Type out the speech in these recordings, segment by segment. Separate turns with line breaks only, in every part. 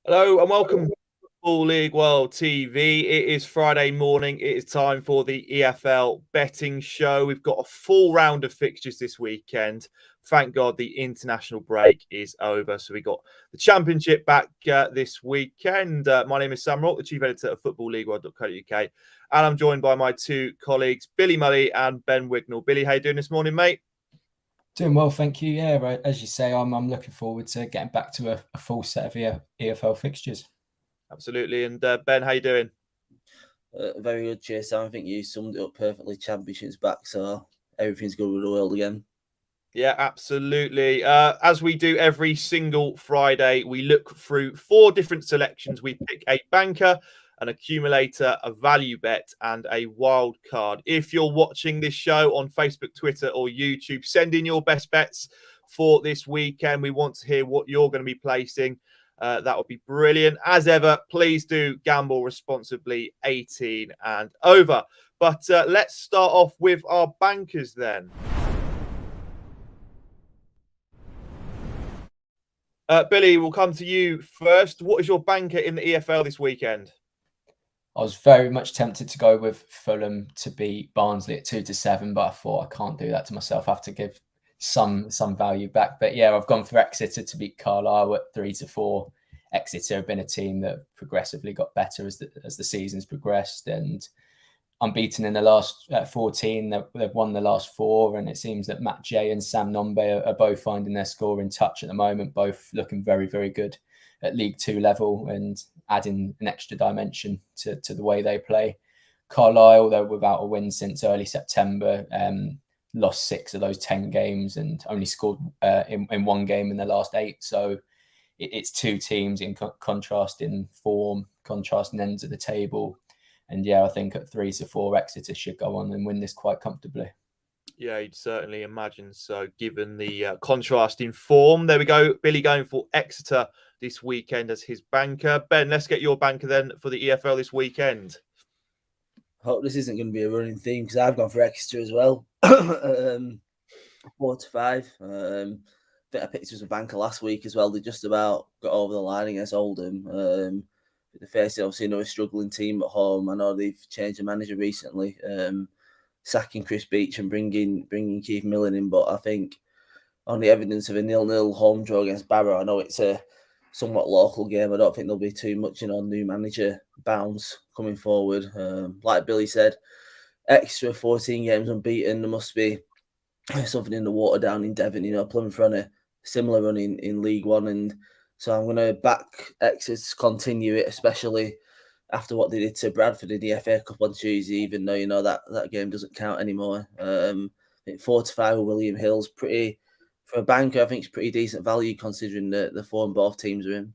Hello and welcome to Football League World TV. It is Friday morning. It is time for the EFL betting show. We've got a full round of fixtures this weekend. Thank God the international break is over. So we got the Championship back this weekend. My name is Sam Rourke, the Chief Editor of footballleagueworld.co.uk. And I'm joined by my two colleagues, Billy Mulley and Ben Wignall. Billy, how you doing this morning, mate?
Doing well, thank you. Yeah, right, as you say, I'm looking forward to getting back to a full set of EFL fixtures.
Absolutely. And Ben, how you doing?
Very good, cheers, Sam. I think you summed it up perfectly. Championship's back, so everything's good with the world again.
Yeah, absolutely. As we do every single Friday, we look through 4 different selections. We pick a banker, an accumulator, a value bet, and a wild card. If you're watching this show on Facebook, Twitter, or YouTube, send in your best bets for this weekend. We want to hear what you're going to be placing. That would be brilliant. As ever, please do gamble responsibly, 18 and over. But let's start off with our bankers then. Billy, we'll come to you first. What is your banker in the EFL this weekend?
I was very much tempted to go with Fulham to beat Barnsley at 2-7, but I thought I can't do that to myself. I have to give some value back. But yeah, I've gone for Exeter to beat Carlisle at 3-4. Exeter have been a team that progressively got better as the season's progressed, and unbeaten in the last 14. They've won the last 4, and it seems that Matt Jay and Sam Nombe are both finding their scoring touch at the moment, both looking very, very good at League 2 level and adding an extra dimension to the way they play. Carlisle, they're without a win since early September, lost 6 of those 10 games and only scored in 1 game in the last 8. So it's 2 teams in contrasting form, contrasting ends of the table. And yeah, I think at 3-4, Exeter should go on and win this quite comfortably.
Yeah, you'd certainly imagine so, given the contrast in form. There we go. Billy going for Exeter this weekend as his banker. Ben, let's get your banker then for the EFL this weekend.
Hope this isn't going to be a running theme because I've gone for Exeter as well. 4-5. I think I picked as a banker last week as well. They just about got over the line against Oldham. They're facing obviously another struggling team at home. I know they've changed the manager recently, sacking Chris Beach and bringing Keith Millen in. But I think on the evidence of a 0-0 home draw against Barrow, I know it's a somewhat local game. I don't think there'll be too much, new manager bounce coming forward. Like Billy said, extra 14 games unbeaten. There must be something in the water down in Devon. Plymouth run a similar run in League One, and so I'm going to back Exeter to continue it, especially after what they did to Bradford in the FA Cup on Tuesday, even though, that game doesn't count anymore. I think 4-5 with William Hill's pretty, for a banker, I think it's pretty decent value considering the form both teams are in.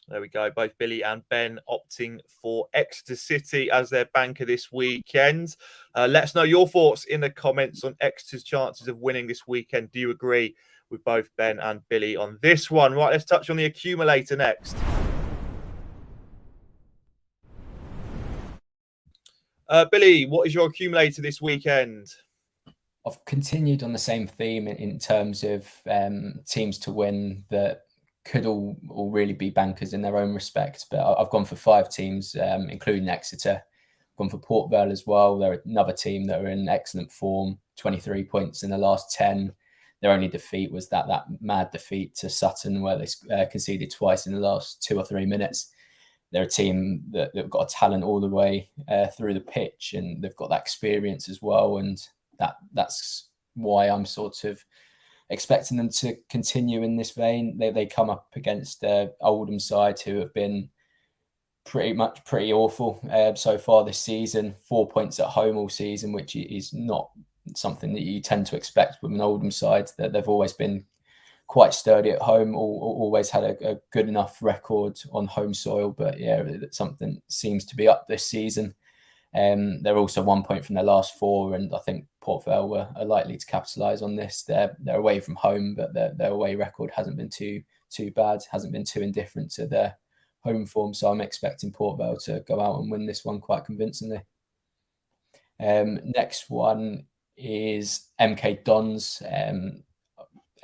There we go. Both Billy and Ben opting for Exeter City as their banker this weekend. Let us know your thoughts in the comments on Exeter's chances of winning this weekend. Do you agree with both Ben and Billy on this one? Right, let's touch on the accumulator next. Billy, what is your accumulator this weekend?
I've continued on the same theme in terms of teams to win that could all really be bankers in their own respect. But I've gone for 5 teams, including Exeter. I've gone for Port Vale as well. They're another team that are in excellent form, 23 points in the last 10. Their only defeat was that mad defeat to Sutton, where they conceded twice in the last 2 or 3 minutes. They're a team that have got a talent all the way through the pitch, and they've got that experience as well. And that's why I'm sort of expecting them to continue in this vein. They come up against Oldham side who have been pretty awful so far this season. 4 points at home all season, which is not something that you tend to expect with an Oldham side. That they've always been quite sturdy at home, always had a good enough record on home soil. But yeah, something seems to be up this season. They're also 1 point from their last 4, and I think Port Vale are likely to capitalise on this. They're away from home, but their away record hasn't been too bad, hasn't been too indifferent to their home form. So I'm expecting Port Vale to go out and win this one quite convincingly. Next one is MK Dons.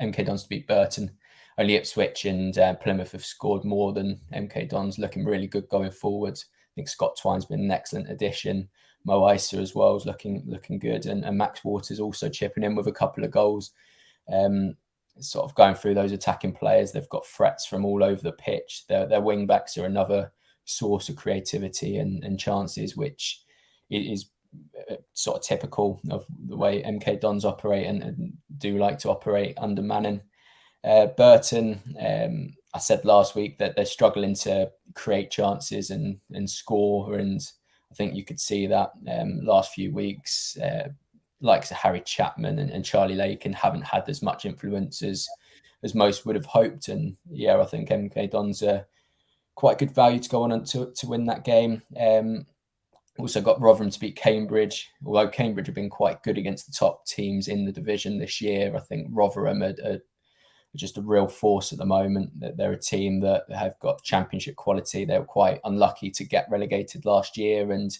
MK Dons to beat Burton. only Ipswich and Plymouth have scored more than MK Dons, looking really good going forward. I think Scott Twine's been an excellent addition. Mo Isa as well is looking good, and Max Waters also chipping in with a couple of goals. Sort of going through those attacking players, they've got threats from all over the pitch. Their wing backs are another source of creativity and chances, which is sort of typical of the way MK Dons operate and do like to operate under Manning. Burton, I said last week that they're struggling to create chances and score, and I think you could see that last few weeks. Like Harry Chapman and Charlie Lakin haven't had as much influence as most would have hoped. And yeah, I think MK Dons are quite good value to go on and to win that game. Also got Rotherham to beat Cambridge, although Cambridge have been quite good against the top teams in the division this year. I think Rotherham are just a real force at the moment. They're a team that have got championship quality. They were quite unlucky to get relegated last year, and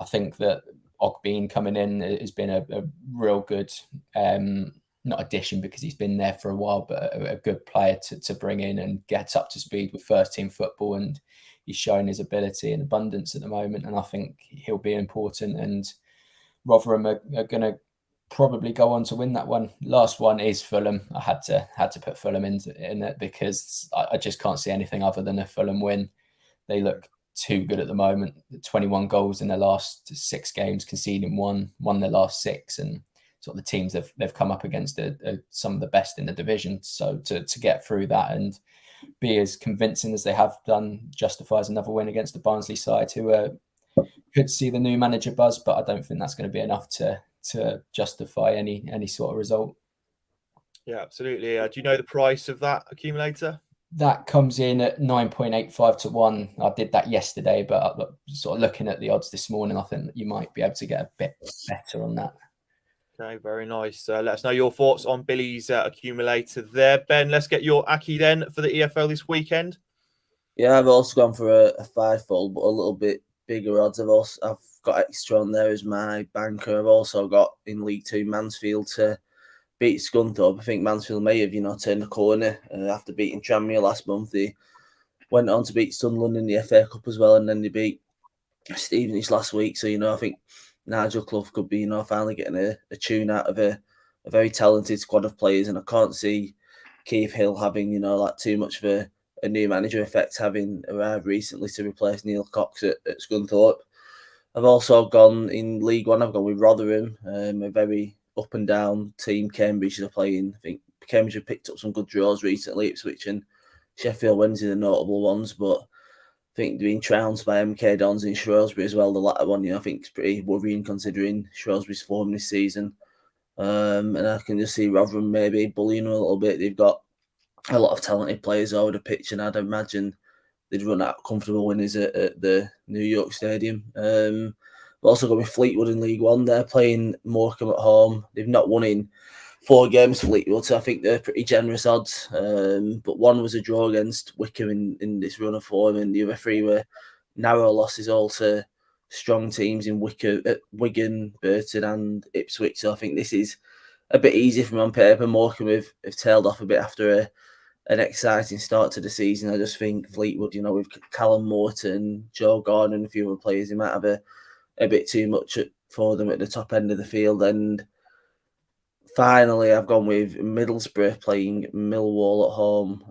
I think that Ogbean coming in has been a real good, not addition because he's been there for a while, but a good player to bring in and get up to speed with first team football. And he's showing his ability in abundance at the moment, and I think he'll be important. And Rotherham are going to probably go on to win that one. Last one is Fulham. I had to put Fulham in it because I just can't see anything other than a Fulham win. They look too good at the moment. 21 goals in their last 6 games, conceding won their last 6, and sort of the teams they've come up against are some of the best in the division. So to get through that and be as convincing as they have done justifies another win against the Barnsley side, who could see the new manager buzz, but I don't think that's going to be enough to justify any sort of result.
Yeah, absolutely. Do you know the price of that accumulator?
That comes in at 9.85 to 1. I did that yesterday, but sort of looking at the odds this morning, I think that you might be able to get a bit better on that.
Okay, very nice. Let us know your thoughts on Billy's accumulator there. Ben, let's get your Aki then for the EFL this weekend.
Yeah, I've also gone for a 5-fold, but a little bit bigger odds. I've got extra on there as my banker. I've also got in League 2 Mansfield to beat Scunthorpe. I think Mansfield may have, turned the corner after beating Tranmere last month. They went on to beat Sunderland in the FA Cup as well, and then they beat Stevenage last week. So, I think Nigel Clough could be, finally getting a tune out of a very talented squad of players, and I can't see Keith Hill having, too much of a new manager effect, having arrived recently to replace Neil Cox at Scunthorpe. I've also gone in League 1, I've gone with Rotherham, a very up and down team. Cambridge are playing. I think Cambridge have picked up some good draws recently. Ipswich and Sheffield Wednesday are the notable ones, but I think they're being trounced by MK Dons and Shrewsbury as well. The latter one, I think is pretty worrying considering Shrewsbury's form this season. And I can just see Rotherham maybe bullying a little bit. They've got a lot of talented players over the pitch, and I'd imagine they'd run out comfortable winners at the New York Stadium. We've also got with Fleetwood in League 1. They're playing Morecambe at home. They've not won in 4 games, Fleetwood, so I think they're pretty generous odds. But one was a draw against Wickham in this run of form, and the other 3 were narrow losses all to strong teams in Wigan, Burton and Ipswich. So I think this is a bit easy from on paper. Morecambe have tailed off a bit after an exciting start to the season. I just think Fleetwood, with Callum Morton, Joe Gordon and a few other players, they might have a bit too much for them at the top end of the field. And finally, I've gone with Middlesbrough playing Millwall at home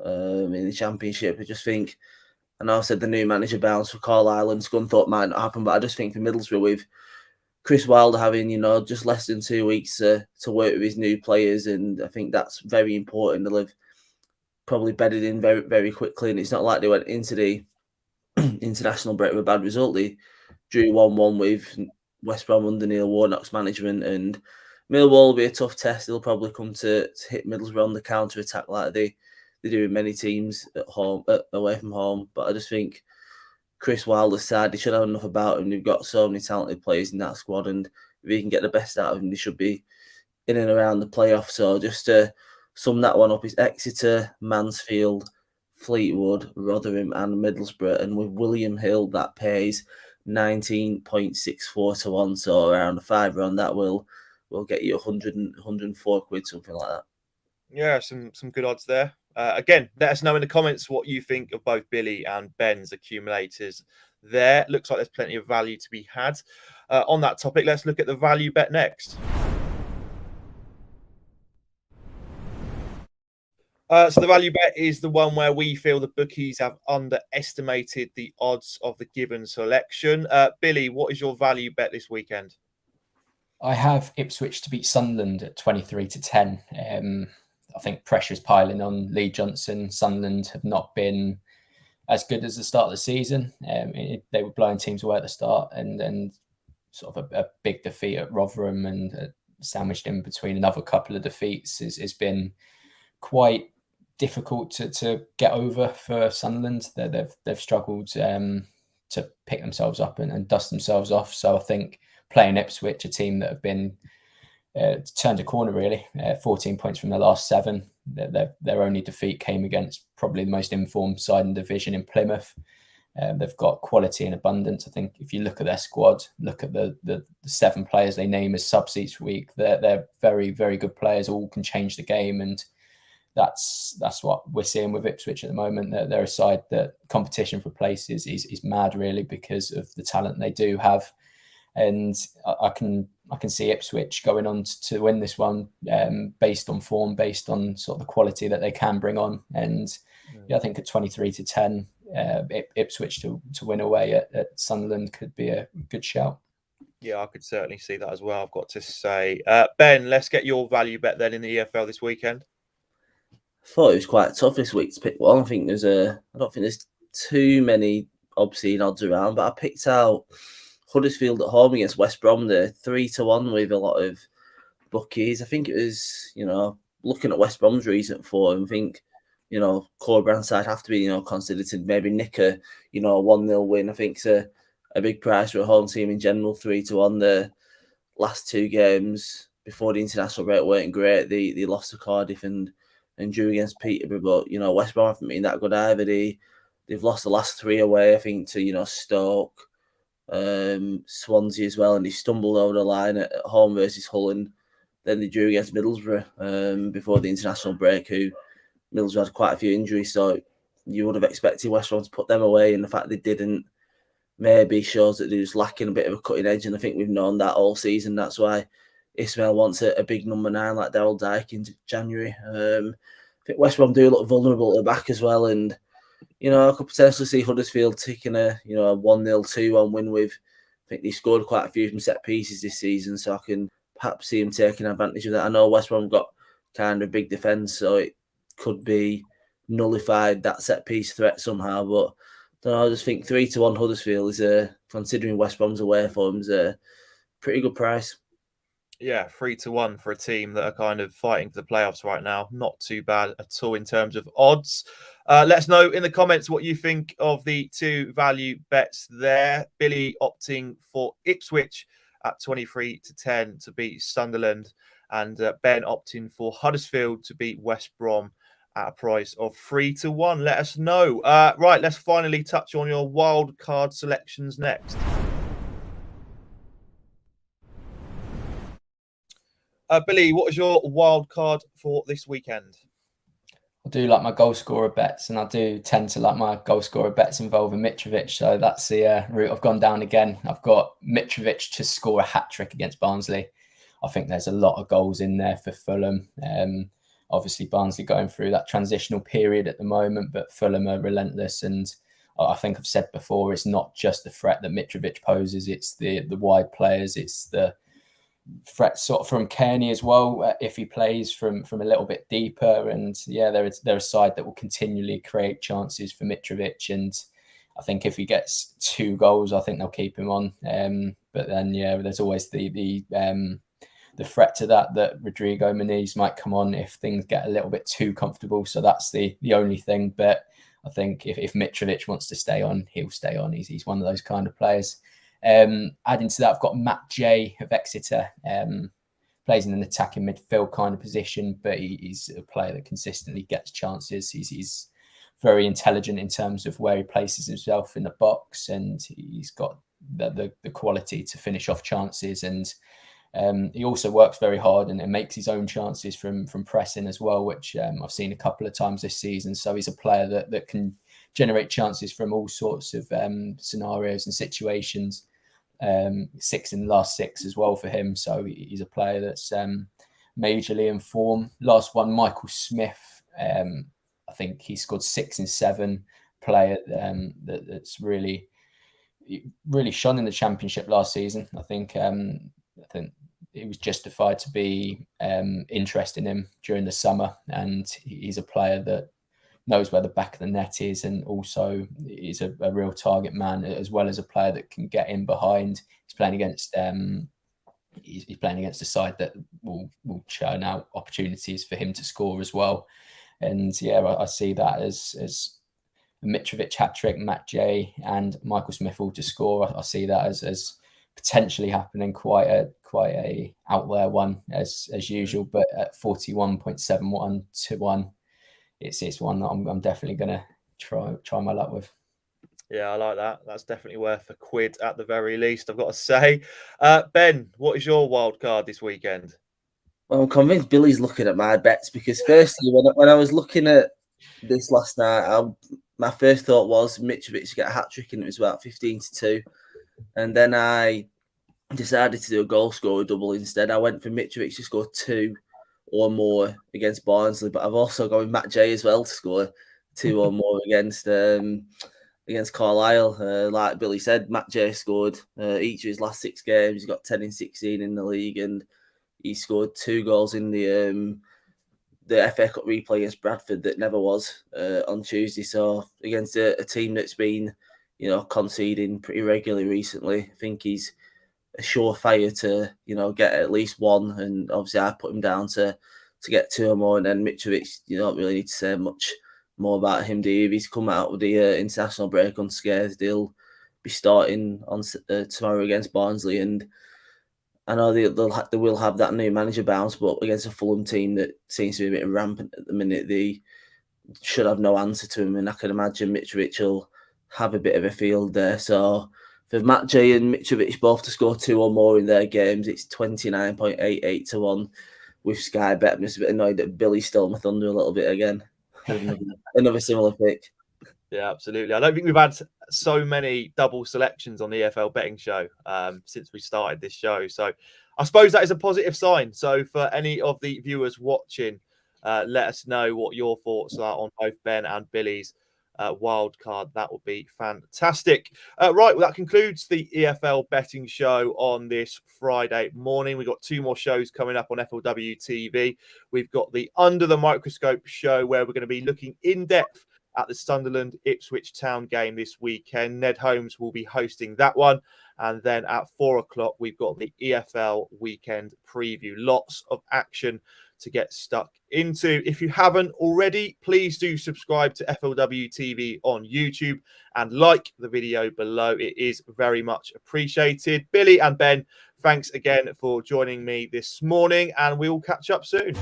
in the Championship. I just think, I know I said the new manager bounce for Carlisle and Scunthorpe might not happen, but I just think for Middlesbrough, with Chris Wilder having, just less than 2 weeks to work with his new players, and I think that's very important. They'll have probably bedded in very, very quickly, and it's not like they went into the international break with a bad result. They drew 1-1 with West Brom under Neil Warnock's management, and Millwall will be a tough test. They'll probably come to hit Middlesbrough on the counter attack like they do in many teams at home, away from home. But I just think Chris Wilder's side, they should have enough about him. They've got so many talented players in that squad, and if he can get the best out of him, they should be in and around the playoffs. So just to sum that one up, is Exeter, Mansfield, Fleetwood, Rotherham and Middlesbrough, and with William Hill that pays 19.64 to 1, so around a £5 on that will get you 104 quid, something like that.
Yeah, some good odds there. Again, let us know in the comments what you think of both Billy and Ben's accumulators there. Looks like there's plenty of value to be had. On that topic, let's look at the value bet next. So the value bet is the one where we feel the bookies have underestimated the odds of the given selection. Billy, what is your value bet this weekend?
I have Ipswich to beat Sunderland at 23-10. I think pressure's piling on Lee Johnson. Sunderland have not been as good as the start of the season. They were blowing teams away at the start, and then sort of a big defeat at Rotherham and sandwiched in between another couple of defeats has been quite difficult to get over for Sunderland. They've struggled to pick themselves up and dust themselves off. So I think playing Ipswich, a team that have been turned a corner really, 14 points from their last 7. Their only defeat came against probably the most informed side in the division in Plymouth. They've got quality in abundance. I think if you look at their squad, look at the 7 players they name as sub each week, they're very, very good players, all can change the game, and that's what we're seeing with Ipswich at the moment. They're a side that competition for places is mad really because of the talent they do have, and I can see Ipswich going on to win this one based on form, based on sort of the quality that they can bring on, and I think at 23-10, Ipswich to win away at Sunderland could be a good shout.
Yeah, I could certainly see that as well, I've got to say. Ben, let's get your value bet then in the EFL this weekend.
I thought it was quite tough this week to pick one. I don't think there's too many obscene odds around, but I picked out Huddersfield at home against West Brom. They're 3-1 with a lot of bookies. I think it was, looking at West Brom's recent form, I think, Corbrand side have to be, considered to maybe nick a 1-0 win. I think it's a big price for a home team in general. 3-1. The last 2 games before the international break weren't great. They lost to Cardiff and drew against Peterborough, but West Brom haven't been that good either. They've lost the last 3 away, I think, to Stoke, Swansea as well, and they stumbled over the line at home versus Hull, and then they drew against Middlesbrough before the international break, who Middlesbrough had quite a few injuries, so you would have expected West Brom to put them away, and the fact they didn't maybe shows that they're just lacking a bit of a cutting edge, and I think we've known that all season. That's why Ismail wants a big number 9 like Daryl Dike in January. I think West Brom do look vulnerable at the back as well, and I could potentially see Huddersfield taking a 1-0, 2-1 win with. I think they scored quite a few from set pieces this season, so I can perhaps see them taking advantage of that. I know West Brom got kind of big defence, so it could be nullified that set piece threat somehow. But I just think 3-1 Huddersfield is considering West Brom's away form, is a pretty good price.
Yeah, 3-1 for a team that are kind of fighting for the playoffs right now. Not too bad at all in terms of odds. Let us know in the comments what you think of the 2 value bets there. Billy opting for Ipswich at 23-10 to beat Sunderland, and Ben opting for Huddersfield to beat West Brom at a price of 3-1. Let us know. Right, let's finally touch on your wild card selections next. Billy, what is your wild card for this weekend?
I do like my goal scorer bets, and I do tend to like my goal scorer bets involving Mitrovic. So that's the route I've gone down again. I've got Mitrovic to score a hat-trick against Barnsley. I think there's a lot of goals in there for Fulham. Obviously, Barnsley going through that transitional period at the moment, but Fulham are relentless. And I think I've said before, it's not just the threat that Mitrovic poses, it's the wide players, it's the threat sort of from Kearney as well, if he plays from a little bit deeper. And yeah, they're a side that will continually create chances for Mitrovic, and I think if he gets 2 goals, I think they'll keep him on. But then there's always the threat to that Rodrigo Muniz might come on if things get a little bit too comfortable. So that's the only thing. But I think if Mitrovic wants to stay on, he'll stay on. He's one of those kind of players. Adding to that, I've got Matt Jay of Exeter. Plays in an attacking midfield kind of position, but he's a player that consistently gets chances. He's very intelligent in terms of where he places himself in the box, and he's got the quality to finish off chances. And He also works very hard and makes his own chances from pressing as well, which I've seen a couple of times this season. So he's a player that can generate chances from all sorts of scenarios and situations. 6 in the last 6 as well for him. So he's a player that's majorly in form. Last one, Michael Smith. I think he scored 6 in 7. Player that's really shone in the Championship last season. I think it was justified to be interested in him during the summer, and he's a player that knows where the back of the net is, and also is a real target man, as well as a player that can get in behind. He's playing against he's playing against a side that will churn out opportunities for him to score as well. And yeah, I see that as a Mitrovic hat-trick, Matt J and Michael Smith all to score. I see that as potentially happening, quite a out there one as usual, but at 41.71 to 1, it's one that I'm definitely going to try my luck with.
Yeah, I like that. That's definitely worth a quid at the very least, I've got to say. Ben, what is your wild card this weekend?
Well, I'm convinced Billy's looking at my bets, because firstly, when I was looking at this last night, my first thought was Mitrovic to get a hat-trick, and it was about 15-2. And then I decided to do a goal scorer double instead. I went for Mitrovic to score 2 or more against Barnsley, but I've also gone with Matt J as well to score 2 or more against Carlisle. Like Billy said, Matt J scored each of his last 6 games. He's got 10 in 16 in the league, and he scored 2 goals in the FA Cup replay against Bradford that never was on Tuesday. So against a team that's been, conceding pretty regularly recently, I think he's a surefire to, get at least 1. And obviously I put him down to get 2 or more. And then Mitrovic, you don't really need to say much more about him, do you? If he's come out with the international break unscathed, he'll be starting on tomorrow against Barnsley. And I know they will have that new manager bounce, but against a Fulham team that seems to be a bit rampant at the minute, they should have no answer to him. And I can imagine Mitrovic will have a bit of a field there. So for Matt J and Mitrovic both to score 2 or more in their games, it's 29.88 to 1 with Sky Bet. I'm just a bit annoyed that Billy stole my thunder a little bit again. Another similar pick.
Yeah, absolutely. I don't think we've had so many double selections on the EFL betting show since we started this show. So I suppose that is a positive sign. So for any of the viewers watching, let us know what your thoughts are on both Ben and Billy's wild card. That would be fantastic. Right, well, that concludes the EFL betting show on this Friday morning. We've got 2 more shows coming up on FLW TV. We've got the Under the Microscope show, where we're going to be looking in depth at the Sunderland Ipswich Town game this weekend. Ned Holmes will be hosting that one. And then at 4 o'clock, we've got the EFL weekend preview. Lots of action to get stuck into. If you haven't already, please do subscribe to FLW TV on YouTube and like the video below. It is very much appreciated. Billy and Ben, thanks again for joining me this morning, and we will catch up soon.